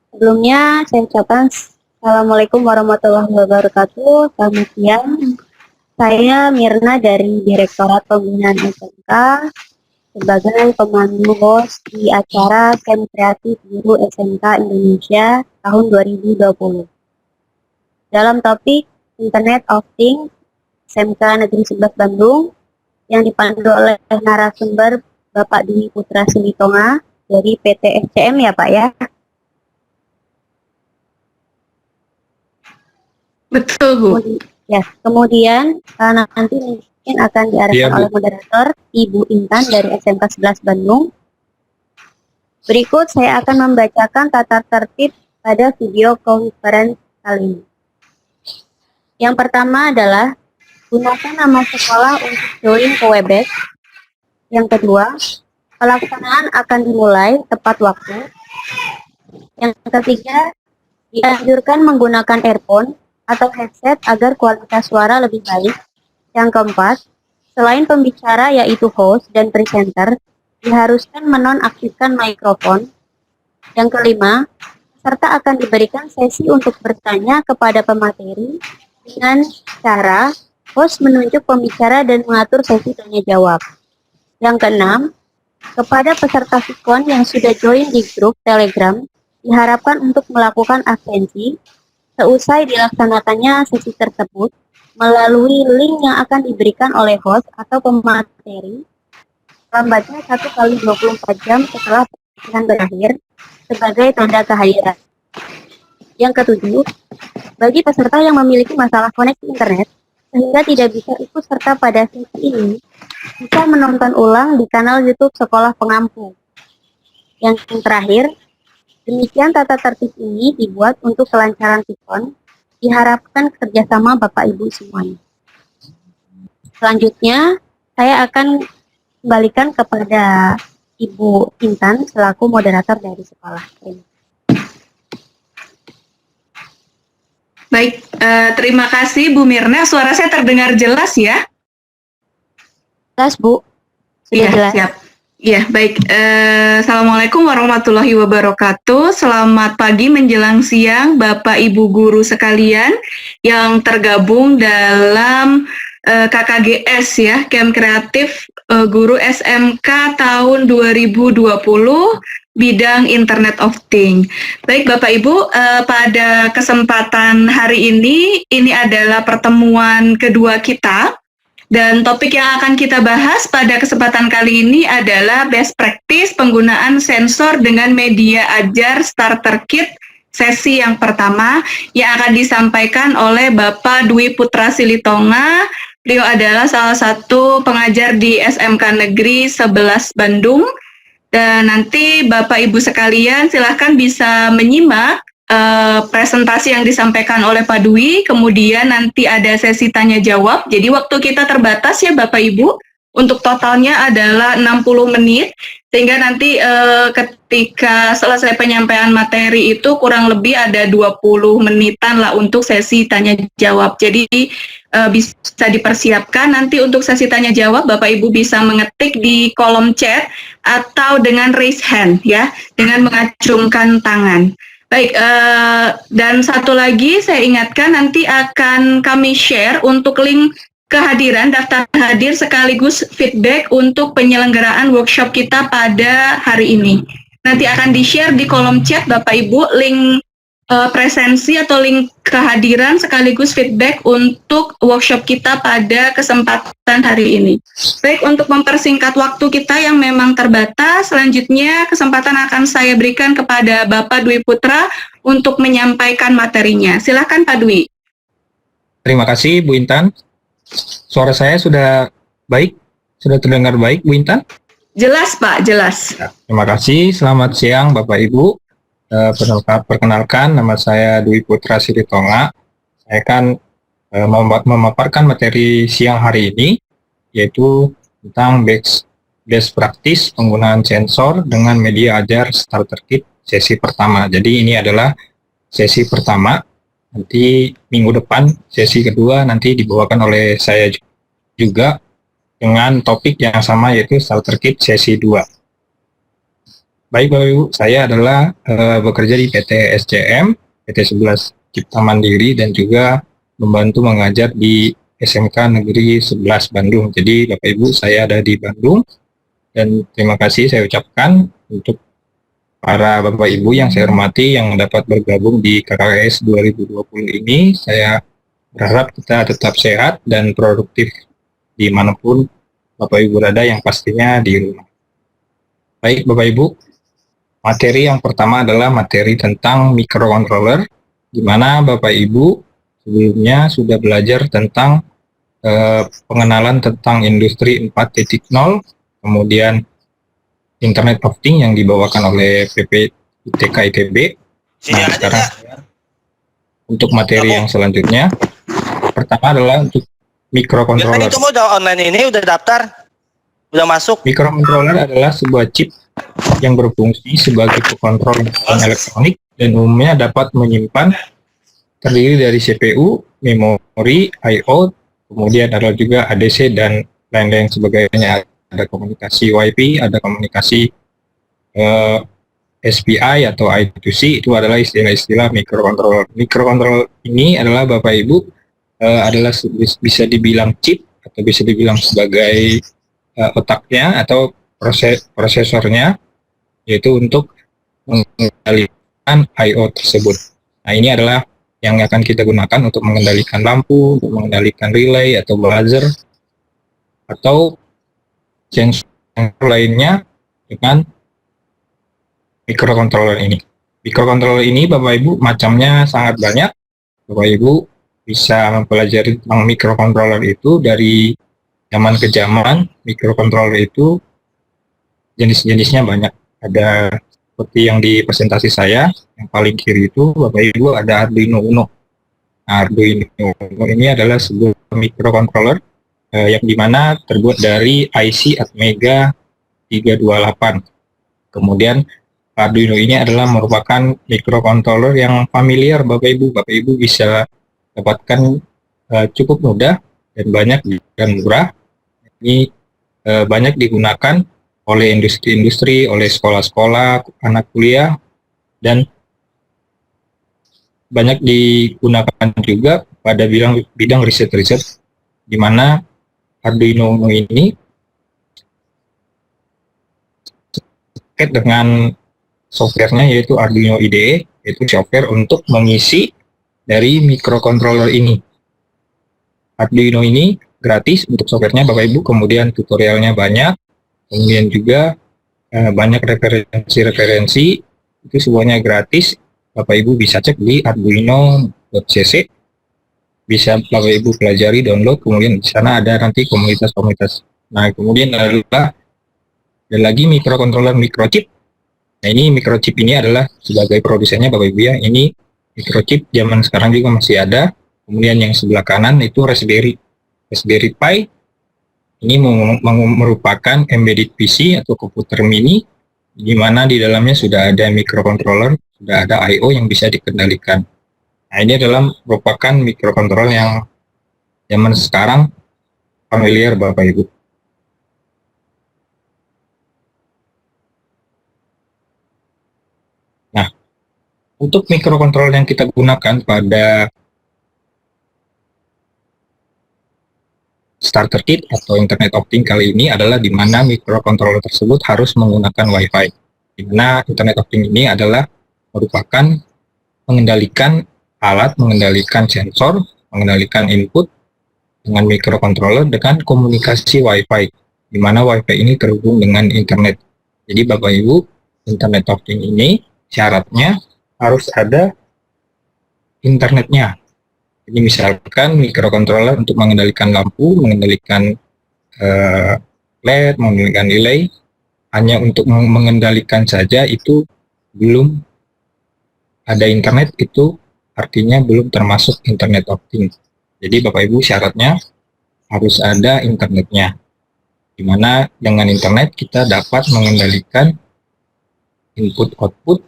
Sebelumnya saya ucapkan Assalamualaikum warahmatullahi wabarakatuh. Selamat siang. Saya Mirna dari Direktorat Pembinaan SMK sebagai pemandu host di acara Camp Kreatif Guru SMK Indonesia tahun 2020. Dalam topik Internet of Things SMK Negeri 11 Bandung yang dipandu oleh narasumber Bapak Dwi Putra Silitonga dari PT SCM ya Pak ya. Betul, Bu. Kemudian nanti mungkin akan diarahkan oleh moderator Ibu Intan dari SMK 11 Bandung. Berikut saya akan membacakan tata tertib pada video conference kali ini. Yang pertama adalah gunakan nama sekolah untuk join ke Webex. Yang kedua, pelaksanaan akan dimulai tepat waktu. Yang ketiga, dianjurkan menggunakan earphone atau headset agar kualitas suara lebih baik. Yang keempat, selain pembicara yaitu host dan presenter, diharuskan menonaktifkan mikrofon. Yang kelima, peserta akan diberikan sesi untuk bertanya kepada pemateri dengan cara host menunjuk pembicara dan mengatur sesi tanya jawab. Yang keenam, kepada peserta Sikon yang sudah join di grup Telegram, diharapkan untuk melakukan absensi seusai dilaksanakannya sesi tersebut melalui link yang akan diberikan oleh host atau pemateri lambatnya 1 kali 24 jam setelah pelatihan berakhir sebagai tanda kehadiran. Yang ketujuh, bagi peserta yang memiliki masalah koneksi internet sehingga tidak bisa ikut serta pada sesi ini, bisa menonton ulang di kanal YouTube Sekolah Pengampu. Yang terakhir, demikian tata tertib ini dibuat untuk kelancaran Sikon, diharapkan kerjasama Bapak Ibu semuanya. Selanjutnya, saya akan kembalikan kepada Ibu Intan selaku moderator dari sekolah. Baik, terima kasih Bu Mirna. Suara saya terdengar jelas ya? Jelas Bu, sudah jelas. Siap. Ya, baik. Assalamualaikum warahmatullahi wabarakatuh. Selamat pagi menjelang siang, Bapak Ibu guru sekalian yang tergabung dalam KKGS ya, Camp Kreatif Guru SMK tahun 2020, bidang Internet of Things. Baik, Bapak Ibu, pada kesempatan hari ini adalah pertemuan kedua kita. Dan topik yang akan kita bahas pada kesempatan kali ini adalah best practice penggunaan sensor dengan media ajar starter kit sesi yang pertama yang akan disampaikan oleh Bapak Dwi Putra Silitonga. Beliau adalah salah satu pengajar di SMK Negeri 11 Bandung. Dan nanti Bapak Ibu sekalian silahkan bisa menyimak presentasi yang disampaikan oleh Pak Dwi, kemudian nanti ada sesi tanya jawab. Jadi waktu kita terbatas ya Bapak Ibu, untuk totalnya adalah 60 menit, sehingga nanti ketika selesai penyampaian materi itu kurang lebih ada 20 menitan lah untuk sesi tanya jawab. Jadi bisa dipersiapkan nanti untuk sesi tanya jawab, Bapak Ibu bisa mengetik di kolom chat atau dengan raise hand ya, dengan mengacungkan tangan. Baik, dan satu lagi saya ingatkan nanti akan kami share untuk link kehadiran, daftar hadir sekaligus feedback untuk penyelenggaraan workshop kita pada hari ini. Nanti akan di-share di kolom chat Bapak Ibu link presensi atau link kehadiran sekaligus feedback untuk workshop kita pada kesempatan hari ini. Baik, untuk mempersingkat waktu kita yang memang terbatas, selanjutnya kesempatan akan saya berikan kepada Bapak Dwi Putra untuk menyampaikan materinya. Silakan Pak Dwi. Terima kasih Bu Intan. Suara saya sudah baik? Sudah terdengar baik Bu Intan? Jelas Pak, jelas. Ya, terima kasih, selamat siang Bapak Ibu. Perkenalkan, nama saya Dwi Putra Silitonga. Saya akan memaparkan materi siang hari ini, yaitu tentang best practice penggunaan sensor dengan media ajar starter kit sesi pertama. Jadi ini adalah sesi pertama, nanti minggu depan sesi kedua nanti dibawakan oleh saya juga dengan topik yang sama, yaitu starter kit sesi 2. Baik Bapak Ibu, saya adalah bekerja di PT SCM, PT 11 Cipta Mandiri, dan juga membantu mengajar di SMK Negeri 11 Bandung. Jadi Bapak Ibu, saya ada di Bandung, dan terima kasih saya ucapkan untuk para Bapak Ibu yang saya hormati yang dapat bergabung di KKS 2020 ini. Saya berharap kita tetap sehat dan produktif dimanapun Bapak Ibu berada, yang pastinya di rumah. Baik Bapak Ibu, materi yang pertama adalah materi tentang microcontroller, di mana Bapak Ibu sebelumnya sudah belajar tentang pengenalan tentang industri 4.0, kemudian Internet of Things yang dibawakan oleh PP ITK ITB. Nah, sekarang untuk materi yang selanjutnya, pertama adalah untuk microcontroller. Itu mau udah online ini, udah daftar, udah masuk. Microcontroller adalah sebuah chip yang berfungsi sebagai pengontrol elektronik dan umumnya dapat menyimpan, terdiri dari CPU, memori, I/O, kemudian ada juga ADC dan lain-lain sebagainya. Ada komunikasi WiFi, ada komunikasi SPI atau I2C, itu adalah istilah-istilah microcontroller. Microcontroller ini adalah Bapak Ibu adalah bisa dibilang chip atau bisa dibilang sebagai otaknya atau prosesornya, yaitu untuk mengendalikan I/O tersebut. Nah, ini adalah yang akan kita gunakan untuk mengendalikan lampu, untuk mengendalikan relay atau buzzer, atau sensor lainnya dengan microcontroller ini. Microcontroller ini Bapak Ibu macamnya sangat banyak. Bapak Ibu bisa mempelajari tentang microcontroller itu dari zaman ke zaman. Microcontroller itu jenis-jenisnya banyak. Ada seperti yang di presentasi saya, yang paling kiri itu Bapak Ibu ada Arduino Uno. Nah, Arduino Uno ini adalah sebuah microcontroller yang dimana terbuat dari IC Atmega 328. Kemudian Arduino ini adalah merupakan microcontroller yang familiar Bapak Ibu. Bapak Ibu bisa dapatkan cukup mudah dan banyak dan murah. Ini banyak digunakan oleh industri-industri, oleh sekolah-sekolah, anak kuliah, dan banyak digunakan juga pada bidang riset-riset, di mana Arduino ini terkait dengan softwarenya, yaitu Arduino IDE, yaitu software untuk mengisi dari microcontroller ini. Arduino ini gratis untuk softwarenya Bapak Ibu, kemudian tutorialnya banyak, kemudian juga banyak referensi-referensi, itu semuanya gratis. Bapak Ibu bisa cek di arduino.cc, bisa Bapak Ibu pelajari, download, kemudian di sana ada nanti komunitas-komunitas. Nah, kemudian ada lagi microcontroller microchip. Nah, ini microchip ini adalah sebagai produsennya Bapak Ibu ya. Ini microchip zaman sekarang juga masih ada. Kemudian yang sebelah kanan itu Raspberry Pi. Ini merupakan embedded PC atau komputer mini, di mana di dalamnya sudah ada microcontroller, sudah ada I/O yang bisa dikendalikan. Nah, ini adalah merupakan microcontroller yang zaman sekarang familiar Bapak Ibu. Nah, untuk microcontroller yang kita gunakan pada starter kit atau Internet of Things kali ini adalah di mana microcontroller tersebut harus menggunakan Wi-Fi. Di mana Internet of Things ini adalah merupakan mengendalikan alat, mengendalikan sensor, mengendalikan input dengan microcontroller dengan komunikasi Wi-Fi, di mana Wi-Fi ini terhubung dengan internet. Jadi Bapak Ibu, Internet of Things ini syaratnya harus ada internetnya. Ini misalkan microcontroller untuk mengendalikan lampu, mengendalikan LED, mengendalikan relay, hanya untuk mengendalikan saja itu belum ada internet, itu artinya belum termasuk Internet of Things. Jadi Bapak Ibu syaratnya harus ada internetnya, di mana dengan internet kita dapat mengendalikan input-output,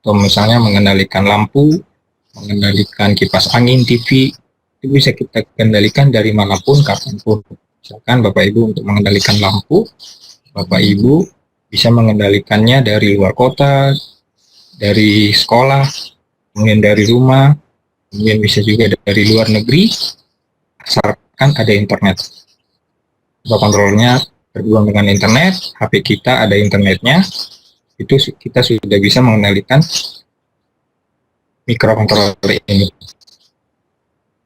atau misalnya mengendalikan lampu, mengendalikan kipas angin, TV, itu bisa kita kendalikan dari manapun, kapanpun. Misalkan Bapak Ibu untuk mengendalikan lampu, Bapak Ibu bisa mengendalikannya dari luar kota, dari sekolah, kemudian dari rumah, kemudian bisa juga dari luar negeri, asalkan ada internet. Kontrolnya terhubung dengan internet, HP kita ada internetnya, itu kita sudah bisa mengendalikan microcontroller ini.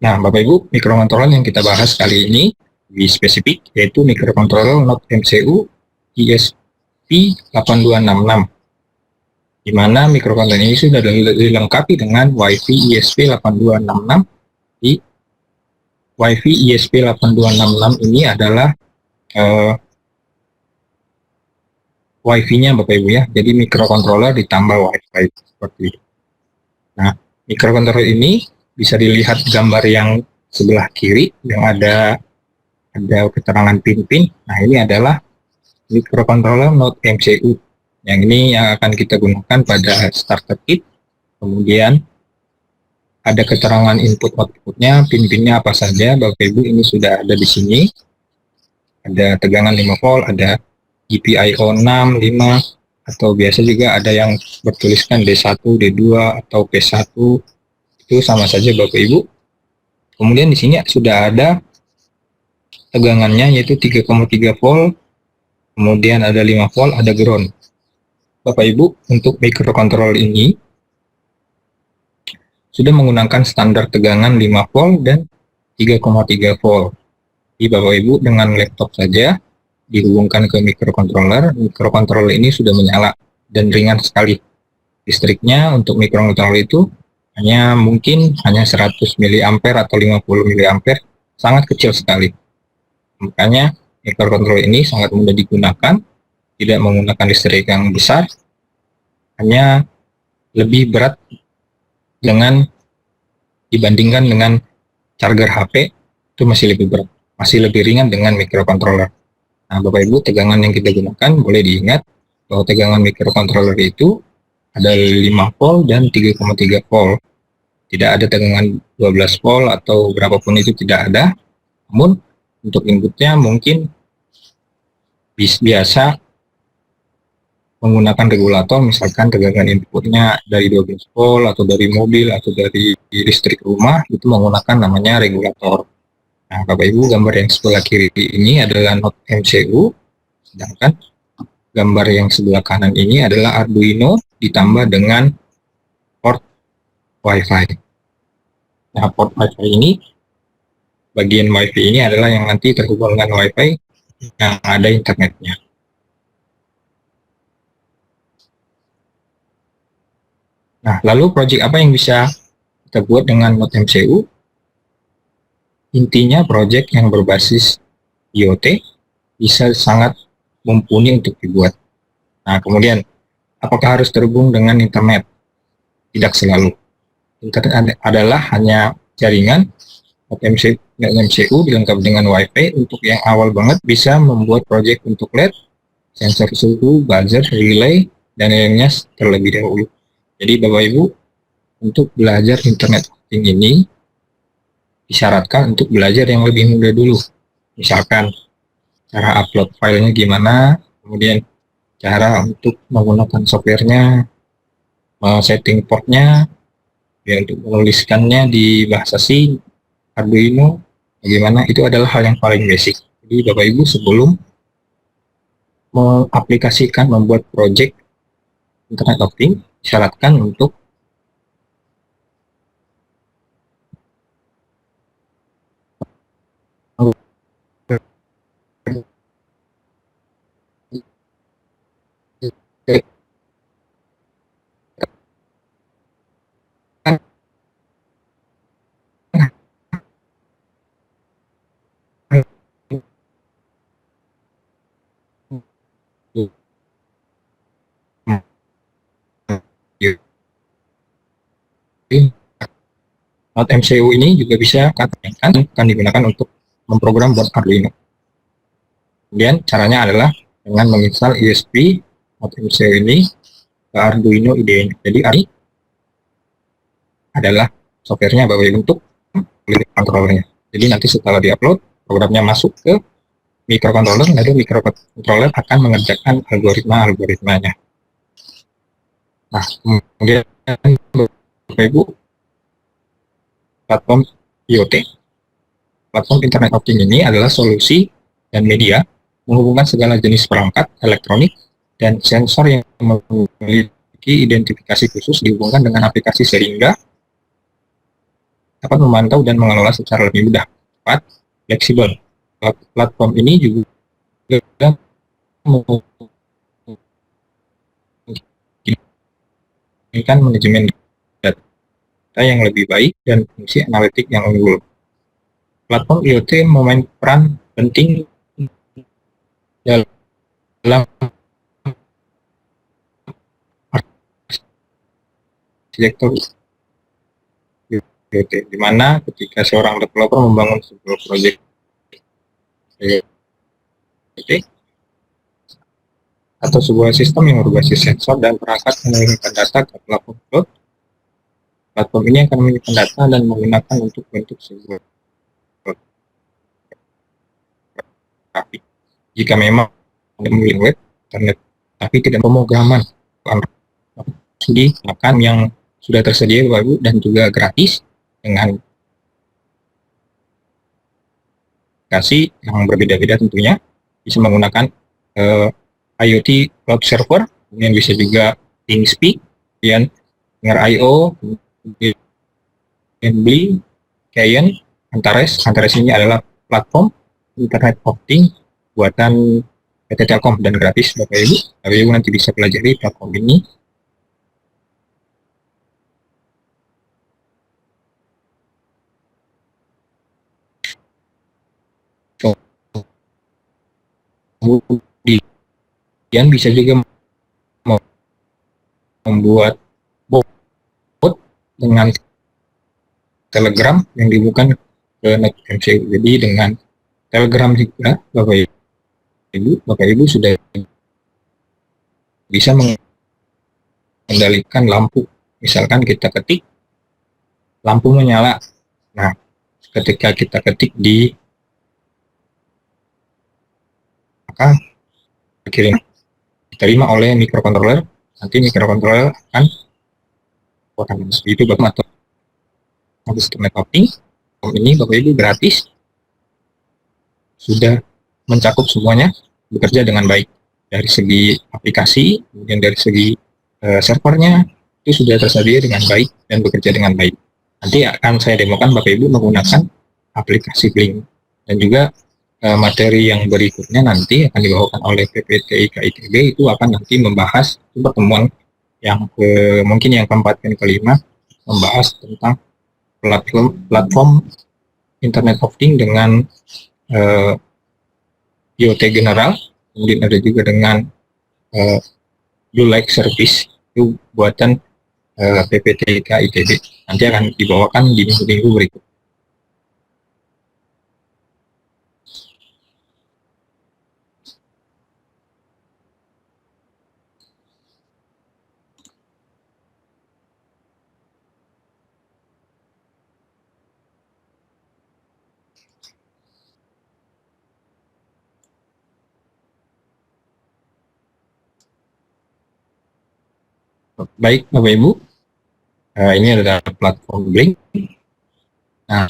Nah, Bapak Ibu, microcontroller yang kita bahas kali ini lebih spesifik, yaitu microcontroller Node MCU ESP8266, di mana microcontroller ini sudah dilengkapi dengan WiFi ESP8266. Di WiFi ESP8266 ini adalah WiFi-nya Bapak Ibu ya, jadi microcontroller ditambah WiFi seperti itu. Nah, microcontroller ini bisa dilihat gambar yang sebelah kiri yang ada keterangan pin-pin. Nah, ini adalah microcontroller Node MCU. Yang ini yang akan kita gunakan pada starter kit. Kemudian ada keterangan input-outputnya, pin-pinnya apa saja. Bapak Ibu ini sudah ada di sini. Ada tegangan 5 volt, ada GPIO 6, 5, atau biasa juga ada yang bertuliskan D1, D2, atau P1. Itu sama saja Bapak Ibu. Kemudian di sini sudah ada tegangannya yaitu 3,3 volt, kemudian ada 5 volt, ada ground. Bapak Ibu, untuk microcontroller ini sudah menggunakan standar tegangan 5 volt dan 3,3 volt. Jadi Bapak Ibu dengan laptop saja dihubungkan ke microcontroller ini sudah menyala dan ringan sekali. Listriknya untuk microcontroller itu mungkin hanya 100 mA atau 50 mA, sangat kecil sekali. Makanya microcontroller ini sangat mudah digunakan, tidak menggunakan listrik yang besar, hanya lebih berat dibandingkan dengan charger HP, itu masih lebih berat, masih lebih ringan dengan microcontroller. Nah, Bapak Ibu, tegangan yang kita gunakan boleh diingat bahwa tegangan microcontroller itu ada 5 volt dan 3,3 volt. Tidak ada tegangan 12 volt atau berapapun itu, tidak ada. Namun untuk inputnya mungkin biasa menggunakan regulator, misalkan tegangan inputnya dari 12 volt atau dari mobil atau dari listrik rumah, itu menggunakan namanya regulator. Nah, Bapak Ibu, gambar yang sebelah kiri ini adalah Node MCU, sedangkan gambar yang sebelah kanan ini adalah Arduino ditambah dengan port WiFi. Nah, port WiFi ini, bagian WiFi ini adalah yang nanti terhubung dengan WiFi yang ada internetnya. Nah, lalu project apa yang bisa kita buat dengan Node MCU? Intinya project yang berbasis IoT bisa sangat mumpuni untuk dibuat. Nah, kemudian apakah harus terhubung dengan internet? Tidak selalu. Internet adalah hanya jaringan. Node MCU dilengkapi dengan WiFi. Untuk yang awal banget bisa membuat project untuk LED, sensor suhu, buzzer, relay, dan lainnya terlebih dahulu. Jadi Bapak Ibu, untuk belajar internet banking ini disyaratkan untuk belajar yang lebih mudah dulu. Misalkan cara upload filenya gimana, kemudian cara untuk menggunakan softwarenya, setting portnya, ya untuk menuliskannya di bahasa C, Arduino, bagaimana, itu adalah hal yang paling basic. Jadi Bapak Ibu sebelum mengaplikasikan membuat project internet of things, disyaratkan untuk Node MCU ini juga bisa akan digunakan untuk memprogram buat Arduino. Kemudian caranya adalah dengan menginstal ESP Node MCU ini ke Arduino IDE. Jadi ini adalah softwarenya Bapak Ibu untuk controllernya. Jadi nanti setelah diupload, programnya masuk ke microcontroller, lalu microcontroller akan mengerjakan algoritmanya. Nah, kemudian Bapak Ibu, platform IoT, platform Internet of Things ini adalah solusi dan media menghubungkan segala jenis perangkat elektronik dan sensor yang memiliki identifikasi khusus dihubungkan dengan aplikasi sehingga dapat memantau dan mengelola secara lebih mudah, cepat, fleksibel. Platform ini juga memungkinkan manajemen data yang lebih baik dan fungsi analitik yang unggul. Platform IoT memainkan peran penting dalam arsitektur IoT, di mana ketika seorang developer membangun sebuah proyek IoT atau sebuah sistem yang berbasis sensor dan perangkat mengirimkan data ke platform cloud, platform ini akan menyimpan data dan menggunakan untuk bentuk sebuah grafik. Jika memang ada memilih web, internet, tapi tidak pemrograman, digunakan yang sudah tersedia baru dan juga gratis dengan aplikasi yang berbeda-beda tentunya, bisa menggunakan IoT Cloud Server, kemudian bisa juga ThinkSpeak, kemudian Near.io, kemudian Blink, Kayen, Antares. Antares ini adalah platform Internet of Things buatan PT Telkom dan gratis Bapak Ibu. Bapak Ibu nanti bisa pelajari platform ini. Kemudian bisa juga membuat bot dengan Telegram yang dibuka ke NetMCU. Jadi dengan Telegram juga Bapak Ibu sudah bisa mengendalikan lampu. Misalkan kita ketik, lampu menyala. Nah, ketika kita ketik di maka kirim diterima oleh microcontroller, nanti microcontroller akan itu Bapak atau Internet of Things ini Bapak Ibu gratis, sudah mencakup semuanya, bekerja dengan baik dari segi aplikasi, kemudian dari segi servernya itu sudah tersedia dengan baik dan bekerja dengan baik. Nanti akan saya demokan Bapak Ibu menggunakan aplikasi Blink, dan juga materi yang berikutnya nanti akan dibawakan oleh PPTIK ITB, itu akan nanti membahas pertemuan yang mungkin yang keempat dan kelima, membahas tentang platform Internet of Things dengan IoT general, kemudian ada juga dengan Blue Light Service, itu buatan PPTIK ITB, nanti akan dibawakan di minggu-minggu berikut. Baik Bapak Ibu, ini adalah platform Blink. Nah,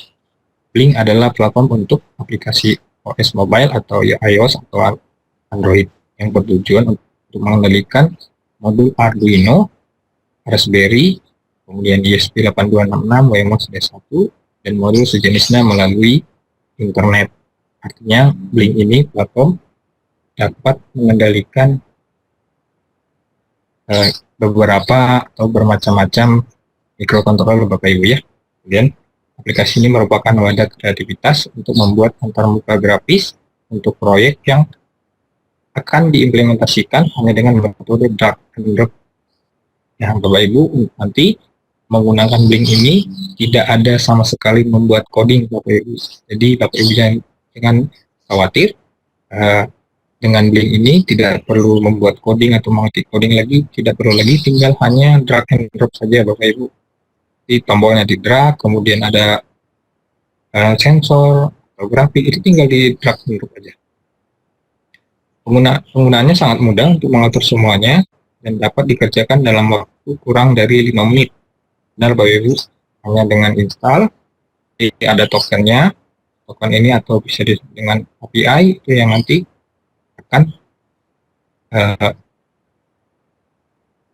Blink adalah platform untuk aplikasi OS mobile atau ya iOS atau Android yang bertujuan untuk mengendalikan modul Arduino, Raspberry, kemudian ESP8266, WMOS D1, dan modul sejenisnya melalui internet. Artinya Blink ini platform dapat mengendalikan beberapa atau bermacam-macam microcontroller Bapak Ibu ya. Kemudian aplikasi ini merupakan wadah kreativitas untuk membuat antarmuka grafis untuk proyek yang akan diimplementasikan hanya dengan metode drag and drop. Nah, Bapak Ibu nanti menggunakan Blink ini tidak ada sama sekali membuat coding Bapak Ibu. Jadi Bapak Ibu jangan khawatir, dengan Blink ini tidak perlu membuat coding atau mengetik coding lagi, tidak perlu lagi, tinggal hanya drag and drop saja Bapak Ibu. Di tombolnya di drag, kemudian ada sensor atau grafik, itu tinggal di drag and drop aja. Penggunaannya sangat mudah untuk mengatur semuanya dan dapat dikerjakan dalam waktu kurang dari 5 menit. Benar Bapak Ibu, hanya dengan install, ada tokennya, token ini atau bisa dengan API itu yang nanti akan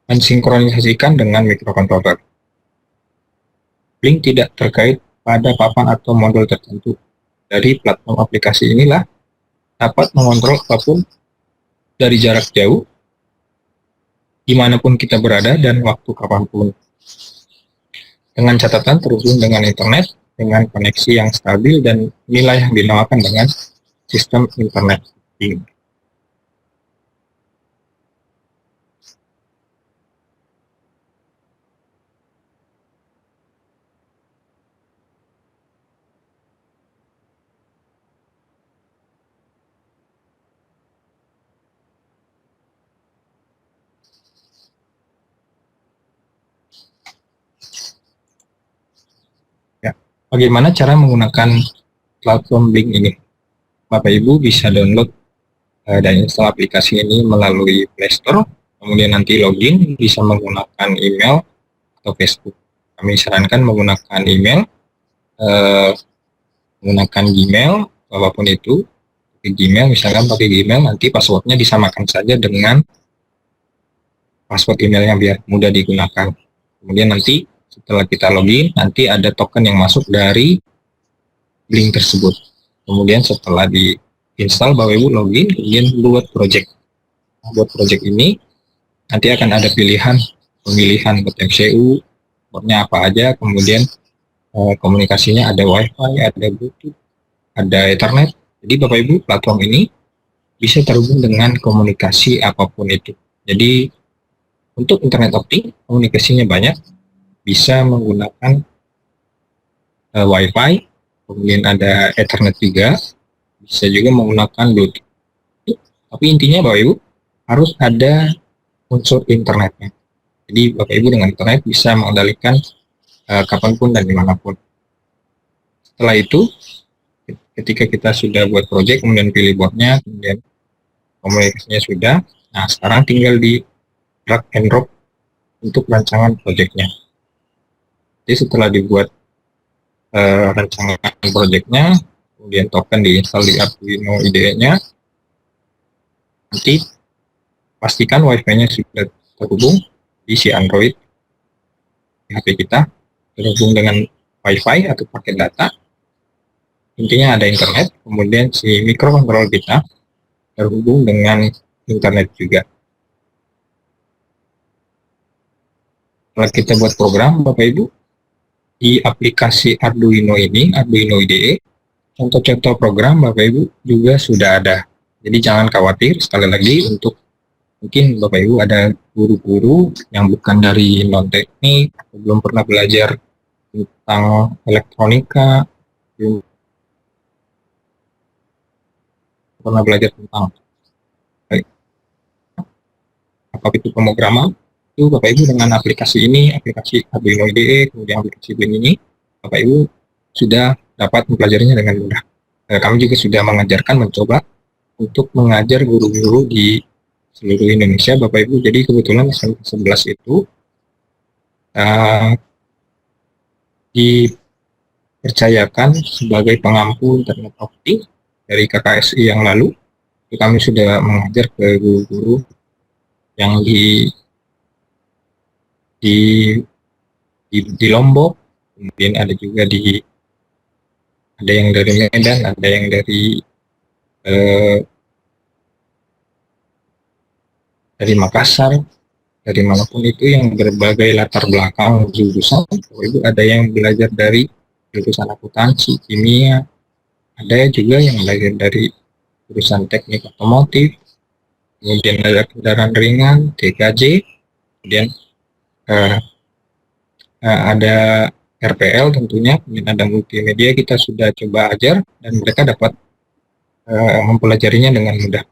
mensinkronisasikan dengan microcontroller. Blink tidak terkait pada papan atau modul tertentu. Dari platform aplikasi inilah dapat mengontrol apapun dari jarak jauh, dimanapun kita berada dan waktu kapanpun. Dengan catatan terhubung dengan internet, dengan koneksi yang stabil dan nilai yang dinamakan dengan sistem internet banking. Bagaimana cara menggunakan platform Blink ini? Bapak Ibu bisa download dan install aplikasi ini melalui Play Store, kemudian nanti login bisa menggunakan email atau Facebook. Kami sarankan menggunakan email, menggunakan Gmail, apapun itu. Gmail, misalkan pakai Gmail, nanti passwordnya disamakan saja dengan password emailnya biar mudah digunakan. Kemudian nanti setelah kita login, nanti ada token yang masuk dari Blink tersebut. Kemudian setelah di-install, Bapak Ibu login, kemudian buat project. Nah, buat project ini, nanti akan ada pemilihan buat MCU, portnya apa aja, kemudian komunikasinya ada Wi-Fi, ada Bluetooth, ada Ethernet. Jadi Bapak Ibu, platform ini bisa terhubung dengan komunikasi apapun itu. Jadi untuk internet optik, komunikasinya banyak, bisa menggunakan Wi-Fi, kemudian ada Ethernet juga, bisa juga menggunakan Bluetooth. Tapi intinya Bapak Ibu harus ada unsur internetnya. Jadi Bapak Ibu dengan internet bisa mengendalikan kapanpun dan dimanapun. Setelah itu, ketika kita sudah buat project, kemudian pilih boardnya, kemudian komunikasinya sudah, nah sekarang tinggal di drag and drop untuk rancangan projectnya. Jadi setelah dibuat rancangan projectnya, kemudian token diinstal di Arduino IDE-nya, nanti pastikan Wi-Fi-nya sudah terhubung di si Android di HP kita, terhubung dengan Wi-Fi atau paket data. Intinya ada internet, kemudian si microcontroller kita terhubung dengan internet juga. Setelah kita buat program, Bapak Ibu, di aplikasi Arduino ini, Arduino IDE, contoh-contoh program Bapak Ibu juga sudah ada. Jadi jangan khawatir, sekali lagi untuk mungkin Bapak Ibu ada guru-guru yang bukan dari non-teknik, belum pernah belajar tentang elektronika, belum pernah belajar tentang apa itu pemrograman, itu Bapak Ibu dengan aplikasi ini, aplikasi Arduino IDE, kemudian aplikasi Blink ini, Bapak Ibu sudah dapat mempelajarinya dengan mudah. Kami juga sudah mencoba untuk mengajar guru-guru di seluruh Indonesia, Bapak Ibu. Jadi kebetulan SMK 11 itu dipercayakan sebagai pengampu internet optik dari KKSI yang lalu. Kami sudah mengajar ke guru-guru yang di Lombok, kemudian ada juga ada yang dari Medan, ada yang dari Makassar, dari manapun itu yang berbagai latar belakang jurusan. Itu ada yang belajar dari jurusan akuntansi, kimia, ada juga yang belajar dari jurusan teknik otomotif, kemudian ada kendaraan ringan, TKJ, kemudian ada RPL tentunya, kemudian ada multimedia. Kita sudah coba ajar dan mereka dapat mempelajarinya dengan mudah,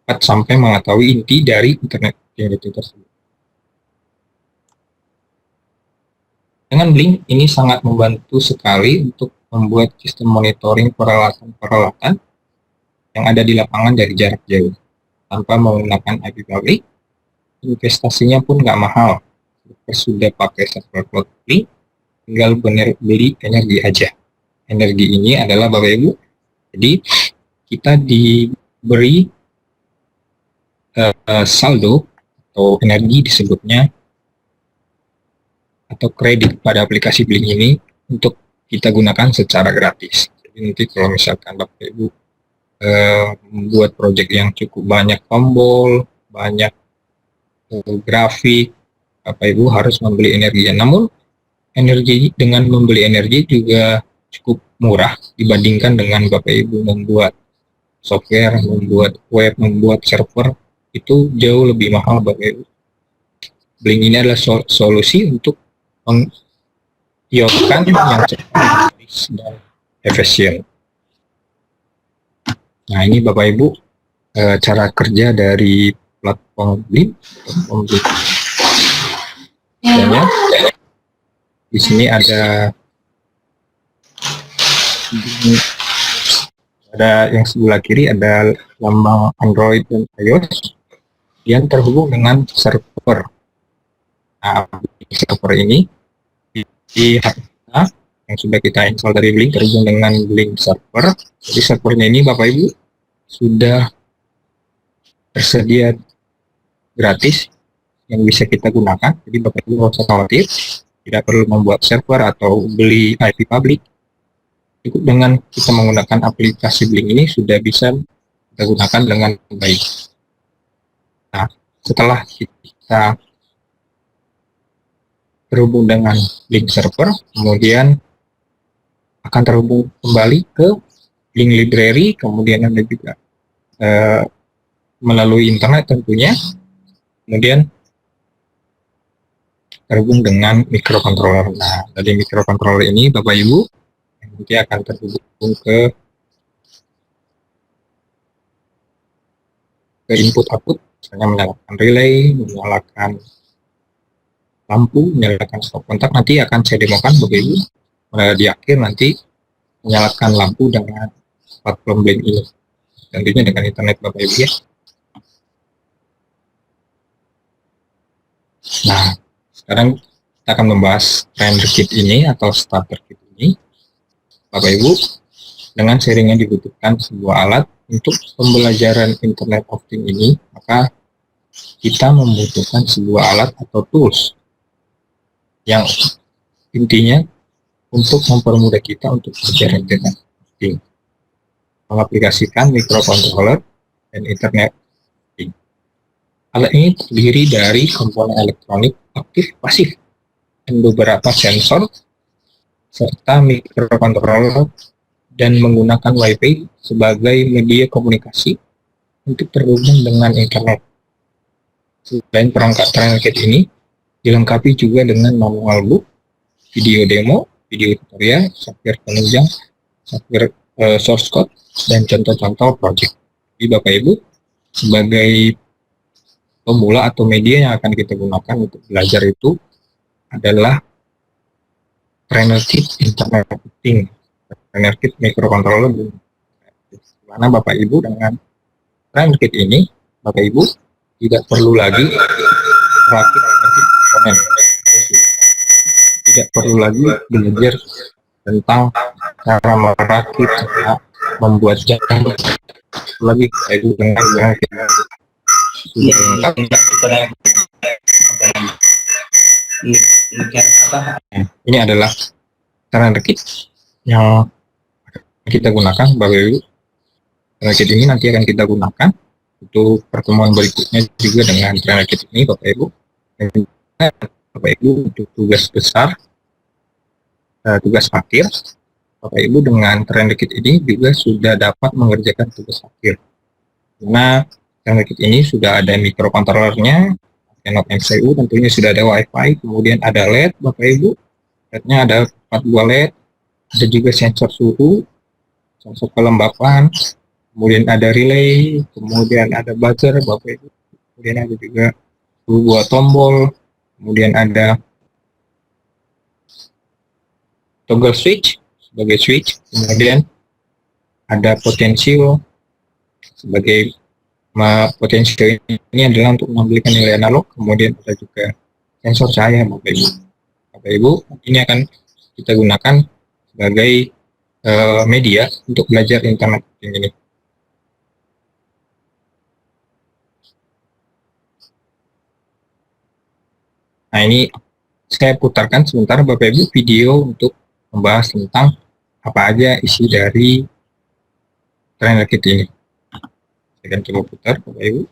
dapat sampai mengetahui inti dari internet itu tersebut. Dengan Blink ini sangat membantu sekali untuk membuat sistem monitoring peralatan-peralatan yang ada di lapangan dari jarak jauh tanpa menggunakan IP public. Investasinya pun nggak mahal, sudah pakai server cloud free, tinggal beli energi aja. Energi ini adalah Bapak Ibu, jadi kita diberi saldo atau energi disebutnya, atau kredit pada aplikasi Blink ini untuk kita gunakan secara gratis. Jadi nanti kalau misalkan Bapak Ibu membuat project yang cukup banyak tombol, banyak grafik, Bapak Ibu harus membeli energinya. Namun dengan membeli energi juga cukup murah dibandingkan dengan Bapak Ibu membuat software, membuat web, membuat server, itu jauh lebih mahal Bapak Ibu. Blink ini adalah solusi untuk mengiakan yang cepat dan efisien. Nah, ini Bapak Ibu cara kerja dari platform Blink. Di sini ada yang sebelah kiri ada lambang Android dan iOS yang terhubung dengan server. Nah, server ini di HP kita yang sudah kita install dari Blink terhubung dengan Blink server. Jadi servernya ini Bapak Ibu sudah tersedia gratis yang bisa kita gunakan. Jadi Bapak Ibu nggak usah khawatir, tidak perlu membuat server atau beli IP public. Cukup dengan kita menggunakan aplikasi Blink ini sudah bisa kita gunakan dengan baik. Nah, setelah kita terhubung dengan Blink server, kemudian akan terhubung kembali ke Blink library, kemudian ada juga melalui internet tentunya, kemudian terhubung dengan microcontroller. Nah, dari microcontroller ini Bapak Ibu nanti akan terhubung ke input output, misalnya menyalakan relay, menyalakan lampu, menyalakan stop kontak. Nanti akan saya demokan Bapak Ibu di akhir, nanti menyalakan lampu dengan platform Blink ini, tentunya dengan internet Bapak Ibu ya. Nah, sekarang kita akan membahas render kit ini atau starter kit ini. Bapak Ibu, dengan sharingnya dibutuhkan sebuah alat untuk pembelajaran internet of things ini, maka kita membutuhkan sebuah alat atau tools yang intinya untuk mempermudah kita untuk belajar internet of things, mengaplikasikan microcontroller dan internet of things. Alat ini terdiri dari komponen elektronik aktif pasif dan beberapa sensor serta microcontroller, dan menggunakan Wi-Fi sebagai media komunikasi untuk terhubung dengan internet. Selain perangkat render kit ini dilengkapi juga dengan manual book, video demo, video tutorial, software penunjang, software source code, dan contoh-contoh project. Jadi Bapak Ibu, sebagai pemula atau media yang akan kita gunakan untuk belajar itu adalah render kit internet of things, render kit microcontroller. Dimana Bapak Ibu dengan render kit ini, Bapak Ibu tidak perlu lagi merakit komponen, tidak perlu lagi belajar tentang cara merakit, cara membuat jam lagi. Bapak Ibu dengan render kit sudah lengkap. Ini adalah render kit yang kita gunakan Bapak Ibu. Render kit ini nanti akan kita gunakan untuk pertemuan berikutnya juga dengan render kit ini Bapak Ibu. Dan Bapak Ibu untuk tugas besar, tugas akhir, Bapak Ibu dengan render kit ini juga sudah dapat mengerjakan tugas akhir. Karena render kit ini sudah ada microcontrollernya, Canon MCU, tentunya sudah ada Wi-Fi, kemudian ada LED Bapak Ibu. LED-nya ada 4 buah LED, ada juga sensor suhu, sensor kelembapan, kemudian ada relay, kemudian ada buzzer Bapak Ibu, kemudian ada juga 2 buah tombol, kemudian ada toggle switch sebagai switch, kemudian ada potensial, sebagai potensio ini adalah untuk memberikan nilai analog, kemudian ada juga sensor cahaya, Bapak Ibu. Bapak Ibu, ini akan kita gunakan sebagai media untuk belajar internet ini. Nah, ini saya putarkan sebentar Bapak Ibu video untuk membahas tentang apa aja isi dari trainer kit ini. Saya akan coba putar Bapak Ibu.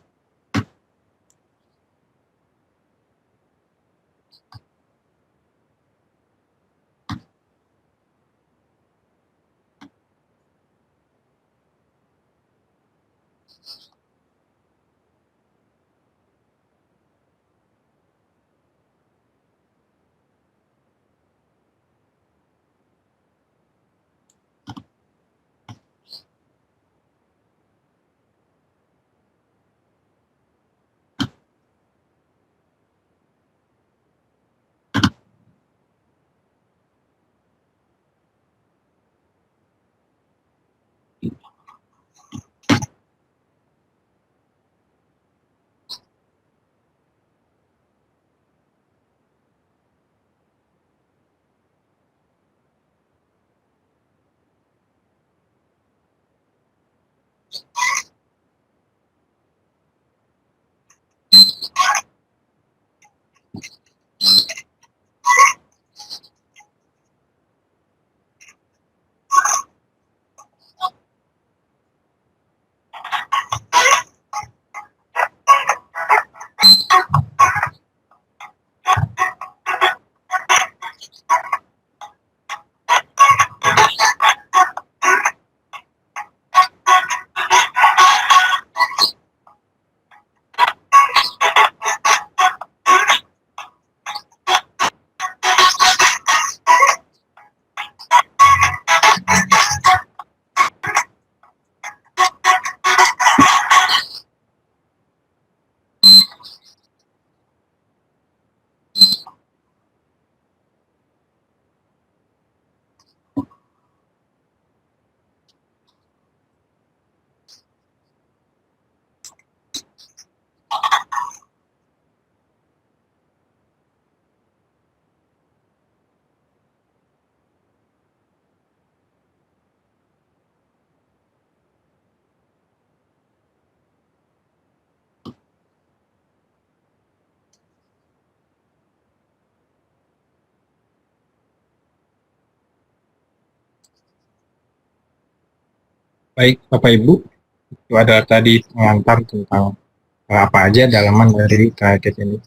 Baik Bapak Ibu, itu ada tadi pengantar tentang apa aja dalaman dari trainer kit ini.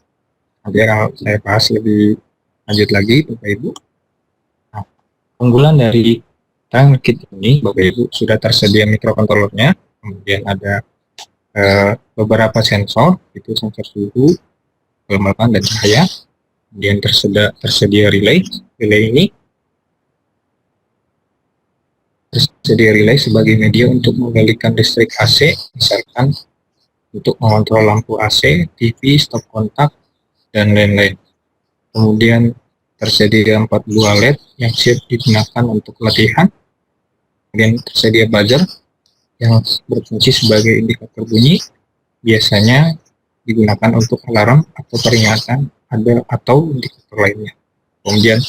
Nanti kalau saya bahas lebih lanjut lagi Bapak Ibu. Nah, keunggulan dari trainer kit ini Bapak Ibu sudah tersedia mikrokontrolernya, kemudian ada beberapa sensor, itu sensor suhu, kelembapan dan cahaya. Kemudian tersedia relay ini tersedia relay sebagai media untuk mengalirkan listrik AC, misalkan untuk mengontrol lampu AC, TV, stop kontak, dan lain-lain. Kemudian tersedia 4 buah LED yang siap digunakan untuk latihan. Kemudian tersedia buzzer yang berfungsi sebagai indikator bunyi, biasanya digunakan untuk alarm atau peringatan ada atau indikator lainnya. Kemudian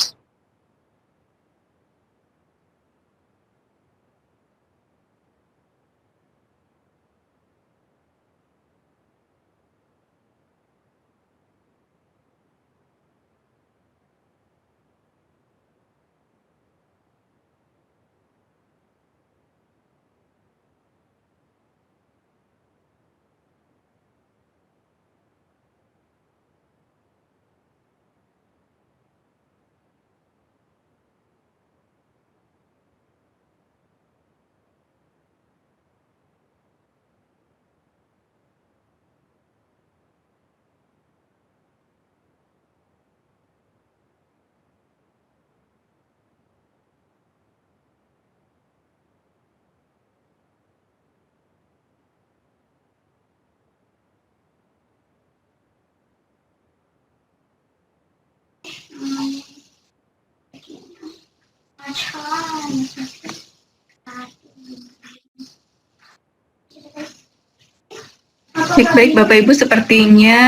Baik, Bapak Ibu, sepertinya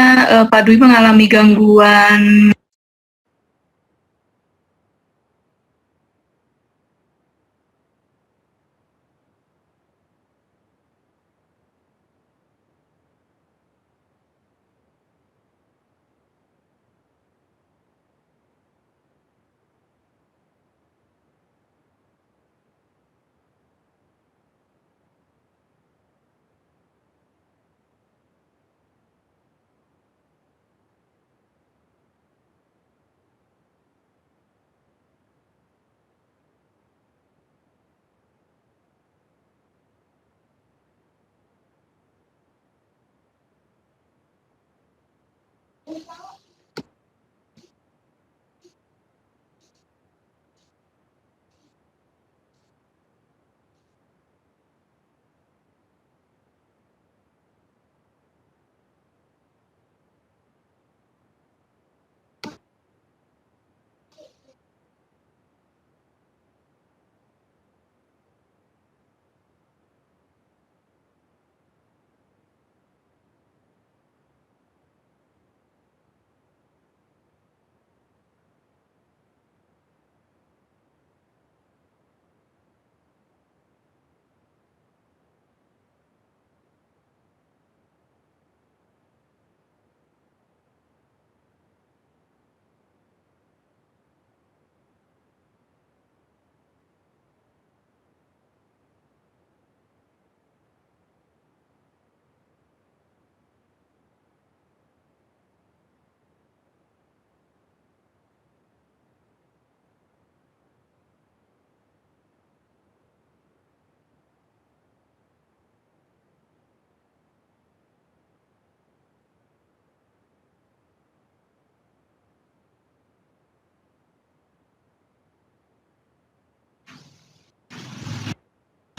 Pak Dwi mengalami gangguan.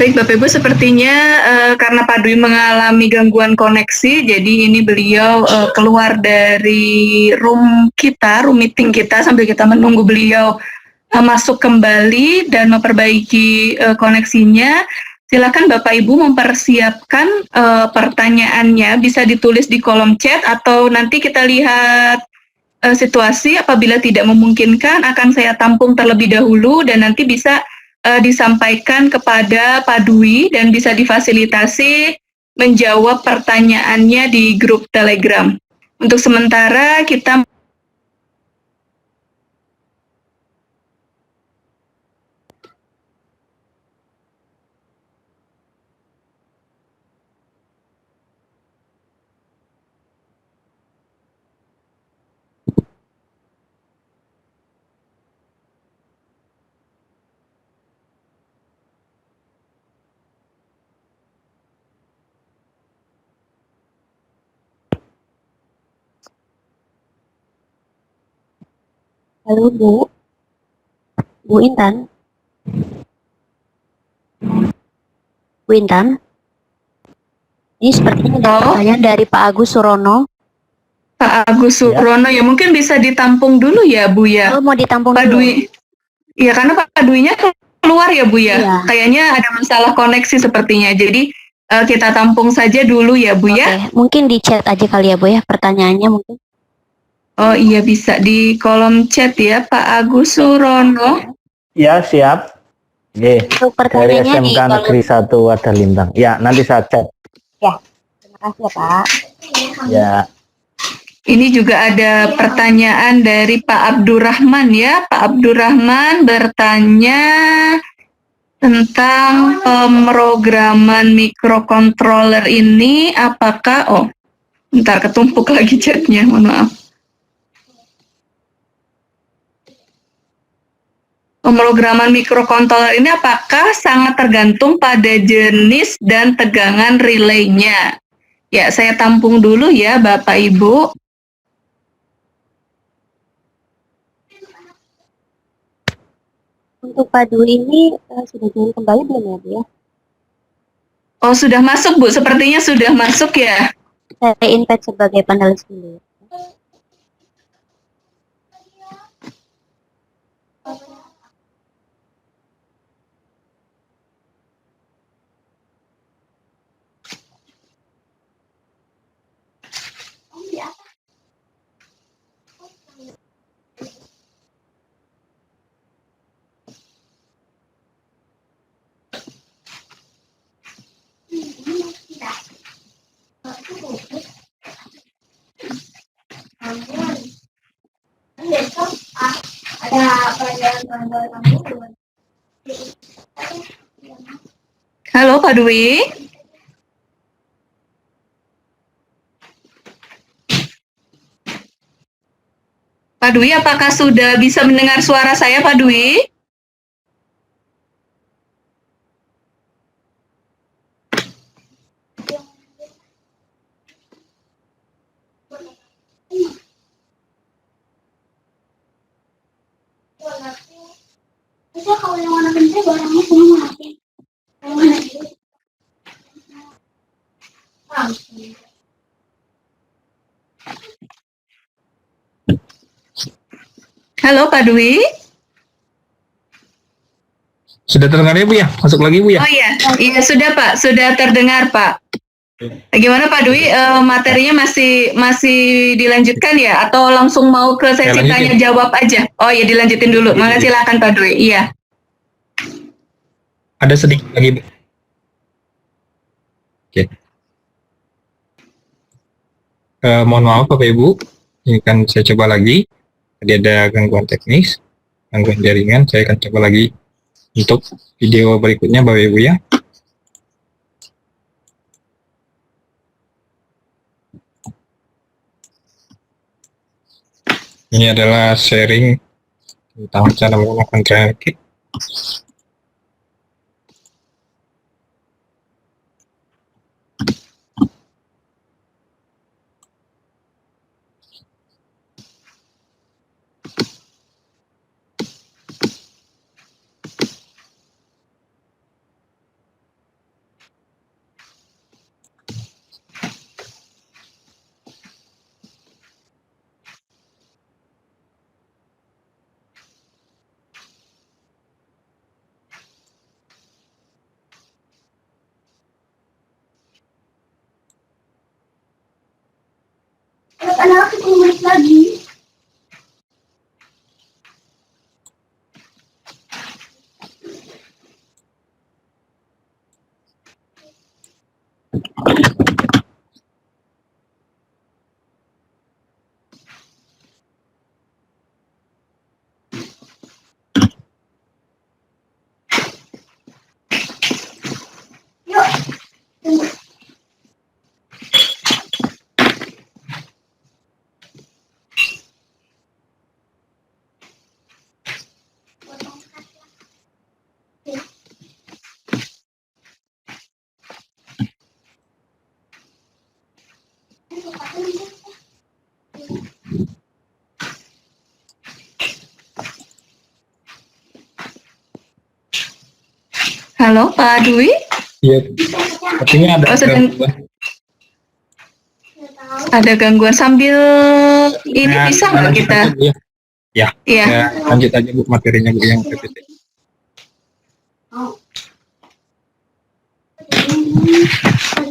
Baik, Bapak Ibu, sepertinya karena Pak Dwi mengalami gangguan koneksi, jadi ini beliau keluar dari room meeting kita sambil kita menunggu beliau masuk kembali dan memperbaiki koneksinya. Silakan Bapak Ibu mempersiapkan pertanyaannya, bisa ditulis di kolom chat atau nanti kita lihat situasi. Apabila tidak memungkinkan akan saya tampung terlebih dahulu dan nanti bisa disampaikan kepada Pak Dwi dan bisa difasilitasi menjawab pertanyaannya di grup Telegram. Untuk sementara kita Halo Bu Intan. Bu Intan. Ini sepertinya ada pertanyaan dari Pak Agus Surono. Pak Agus Surono ya mungkin bisa ditampung dulu ya Bu ya. Oh, mau ditampung Pak dulu? Dwi. Ya karena Pak Dwi-nya keluar ya Bu ya. Iya. Kayaknya ada masalah koneksi sepertinya. Jadi kita tampung saja dulu ya Bu ya. Mungkin di chat aja kali ya Bu ya pertanyaannya mungkin. Oh iya, bisa di kolom chat ya Pak Agus Surono. Ya, siap. Oke. Untuk Dari pertanyaannya di SMK kolom. Negeri 1 Wadah Lintang. Ya, nanti saya chat. Ya, terima kasih ya Pak. Ya. Ini juga ada pertanyaan dari Pak Abdurrahman ya. Pak Abdurrahman bertanya tentang pemrograman microcontroller ini apakah bentar ketumpuk lagi chatnya, mohon maaf. Pemrograman microcontroller ini apakah sangat tergantung pada jenis dan tegangan relaynya? Ya, saya tampung dulu ya Bapak Ibu. Untuk Pak Dwi ini sudah join kembali belum ya Bu ya? Oh, sudah masuk Bu, sepertinya sudah masuk ya. Saya invite sebagai panelis dulu. Halo Pak Dwi. Pak Dwi, apakah sudah bisa mendengar suara saya, Pak Dwi? Kalau yang warna kencing barangnya semua mati. Halo Pak Dwi. Sudah terdengar ya Bu ya? Masuk lagi Bu ya? Oh iya, iya sudah Pak, sudah terdengar Pak. Gimana Pak Dwi, materinya masih dilanjutkan ya, atau langsung mau ke sesi Ya, lanjutin. tanya jawab aja? Oh ya dilanjutin dulu. Maka silakan Pak Dwi. Iya. Ada sedikit lagi Bu. Oke. Mohon maaf Bapak Ibu, ini kan saya coba lagi. Tadi ada gangguan teknis, gangguan jaringan. Saya akan coba lagi untuk video berikutnya Bapak Ibu ya. Ini adalah sharing tentang cara menggunakan trial kit. Anak-anak 10 menit lagi. Yuk. Tunggu. Halo Pak Dwi. Iya. Artinya ada Oh, sedang- gangguan. Ada gangguan sambil ini Nah, bisa nggak lanjut kita? aja, Bu, ya? Ya, Iya. ya, lanjut aja Bu materinya Bu yang PPT.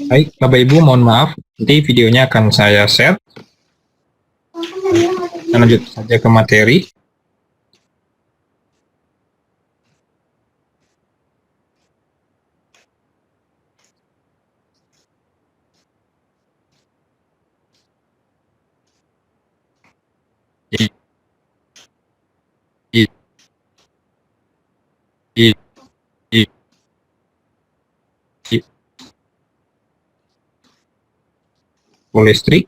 Baik, Bapak Ibu mohon maaf, nanti videonya akan saya share. Kita lanjut saja ke materi. I- i- i- i- i- listrik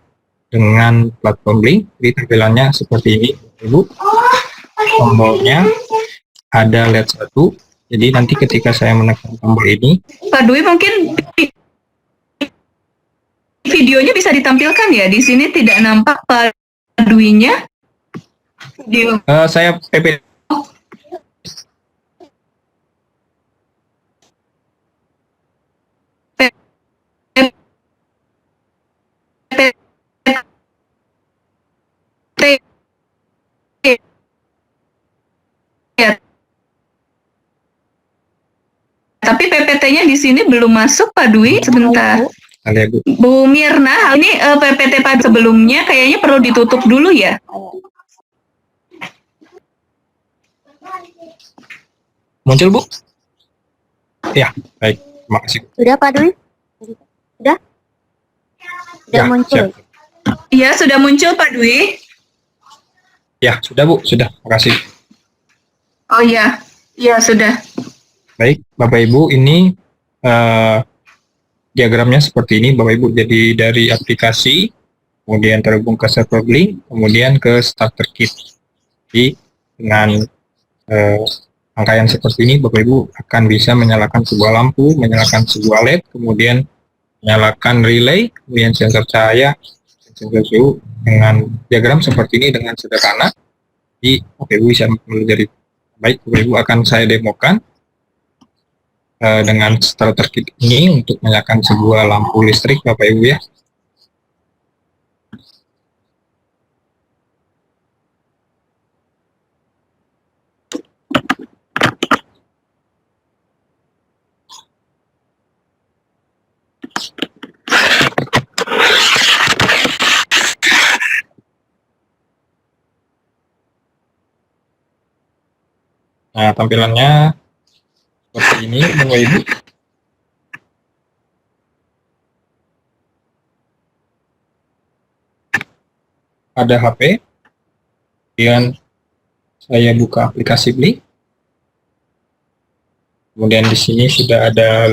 dengan platform link. Jadi tampilannya seperti ini, Ibu. Tombolnya ada LED 1. Jadi nanti ketika saya menekan tombol ini, Pak Dwi mungkin videonya bisa ditampilkan ya. Di sini tidak nampak Pak Dwi-nya. Video. saya PPT. Ya. Tapi PPT-nya di sini belum masuk Pak Dwi. Sebentar. Lihat Bu. Bu Mirna, ini PPT Pak sebelumnya kayaknya perlu ditutup dulu ya. Muncul Bu? Ya, baik. Terima kasih. Sudah Pak Dwi? Sudah? Sudah Ya, muncul. siap. Iya, sudah muncul Pak Dwi. Ya, sudah Bu, sudah. Terima kasih. Oh iya, iya sudah. Baik, Bapak Ibu, ini eh, diagramnya seperti ini, Bapak Ibu. Jadi dari aplikasi, kemudian terhubung ke server Blink, kemudian ke starter kit. Jadi dengan eh, rangkaian seperti ini, Bapak Ibu akan bisa menyalakan sebuah lampu, menyalakan sebuah LED, kemudian menyalakan relay, kemudian sensor cahaya, sensor suhu dengan diagram seperti ini dengan sederhana. Jadi Bapak Ibu bisa mempelajari. Baik, Bapak Ibu akan saya demokan dengan starter kit ini untuk menyalakan sebuah lampu listrik, Bapak Ibu ya. Nah, tampilannya seperti ini, Bapak Ibu. Ada HP, kemudian saya buka aplikasi Blink. Kemudian di sini sudah ada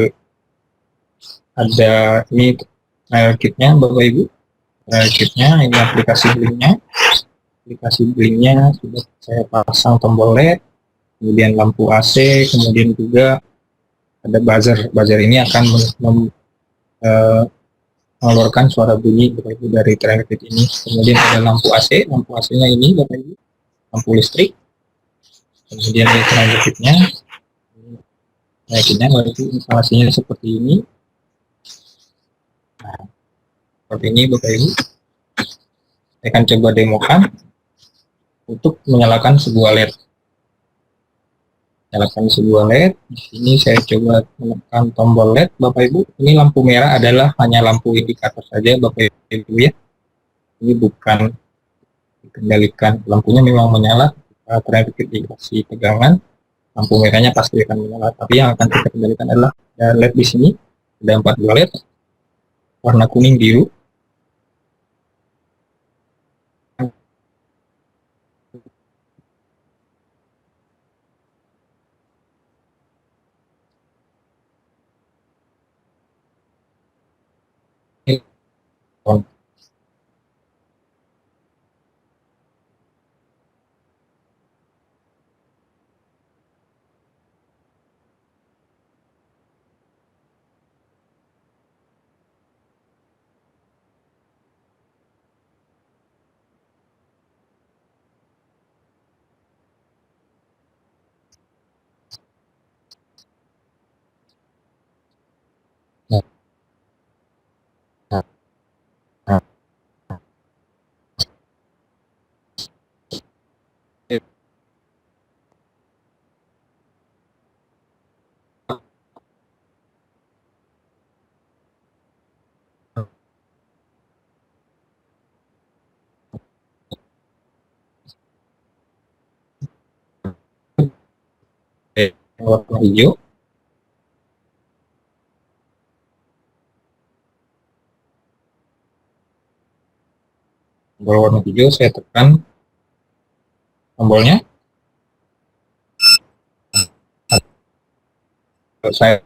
ini trial kitnya, Bapak Ibu. Trial kitnya, ini aplikasi Blinknya. Aplikasi Blinknya sudah saya pasang tombol LED, kemudian lampu AC, kemudian juga ada buzzer. Buzzer ini akan eh, mengeluarkan suara bunyi Bapak Ibu dari trial kit ini. Kemudian ada lampu AC, lampu AC-nya ini Bapak Ibu, lampu listrik. Kemudian ini trial kitnya, berarti instalasinya seperti ini. Nah, seperti ini Bapak Ibu. Saya akan coba demokan untuk menyalakan sebuah LED. Nyalakan sebuah LED. Di sini saya coba menekan tombol LED, Bapak Ibu. Ini lampu merah adalah hanya lampu indikator saja, Bapak Ibu ya. Ini bukan dikendalikan. Lampunya memang menyala. Terakhir dikasih tegangan, lampu merahnya pasti akan menyala. Tapi yang akan kita kendalikan adalah LED di sini. Ada 4 buah LED, warna kuning, biru. Nah, nah, nah. Warna hijau. Tombol warna hijau saya tekan tombolnya. Saya